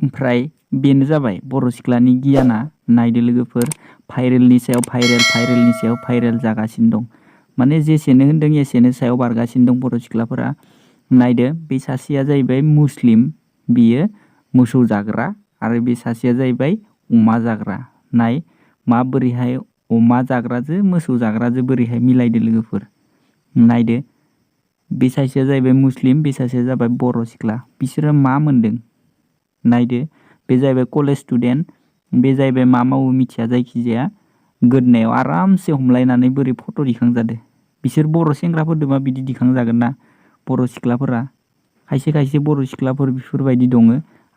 ओमफ्राय बेनो जाबाय बर' सिख्लानि गियाना। नायदो लोगोफोर, भाइरेलनि सायाव भाइरेल, भाइरेलनि सायाव भाइरेल जागासिनो दं। माने जेसेनो होन्दों एसेनो सायाव बारगासिनो दं बर' सिख्लाफोरा। नायदो, बे सासेया जाहैबाय मुस्लिम, बियो मोसौ जाग्रा, आरो बे सासेया जाहैबाय अमा जाग्रा। नाय माबोरैहाय अमा जाग्राजों मोसौ जाग्राजों बोरैहाय मिलायदो लोगोफोर। नायदो, बे सासेया जाहैबाय मुस्लिम, बे सासेया जाबाय बर' सिख्ला। बिसोरो मा मोनदों नायदो, बे जाहैबाय कलेज स्टुडेन्ट, बे जाहैबाय मा मावो मिथिया, जायखिजाया गोदोनायाव आरामसे हमलायनानै बोरै फट' दिखांजादो। बिसोर बर' सेंग्राफोरदोंबा बिदि दिखांजागोन ना बर' सिख्लाफोरा। खायसे खायसे बर' सिख्लाफोर बेफोरबायदि दङ।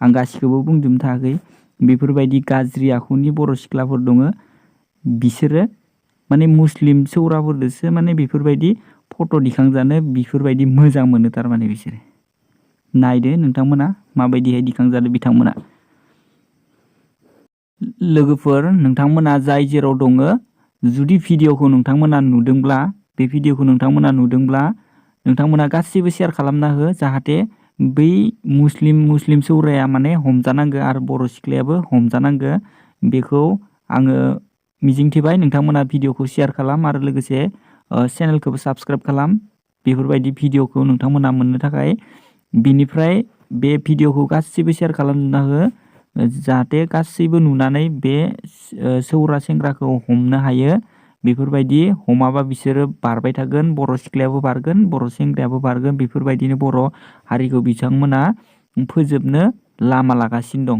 आं गासिखौबो बुंजोबनो थायाखै, बेफोरबायदि गाज्रि आखुनि बर' सिख्लाफोर दङ। बिसोरो माने मुस्लिम सौराफोरदोसो माने बेफोरबायदि फट' दिखांजानो बेफोरबायदि मोजां मोनो थारमाने बिसोरो। नायदो नोंथांमोना माबायदिहाय दिखांजादो बिथांमोना। लोगोफोर, नोंथांमोना जाय जेराव दङ, जुदि भिडिअखौ नोंथांमोना नुदोंब्ला, बे भिडिअखौ नोंथांमोना नुदोंब्ला नोंथांमोना गासैबो शेयार खालामना हो, जाहाथे बै मुस्लिम सौराया माने हमजानांगो आरो बर' सिख्लायाबो हमजानांगो। बेखौ आङो मिजिंथिबाय। नोंथांमोना भिडिअखौ शेयार खालाम आरो लोगोसे चेनेलखौबो साबस्क्राइब खालाम, बेफोरबायदि भिडिअखौ नोंथांमोना मोननो थाखाय। बिनिफ्राय बे भिडिअखौ गासैबो शेयार खालामना हो, जाहाथे गासैबो नुनानै बे सौरा सेंग्राखौ हमनो हायो। बेफोरबायदि हमाबा बिसोरो बारबाय थागोन, बर' सिख्लायाबो बारगोन, बर' सेंग्रायाबो बारगोन। बेफोरबायदिनो बर' हारिखौ बिथांमोना फोजोबनो लामा लागासिनो दं।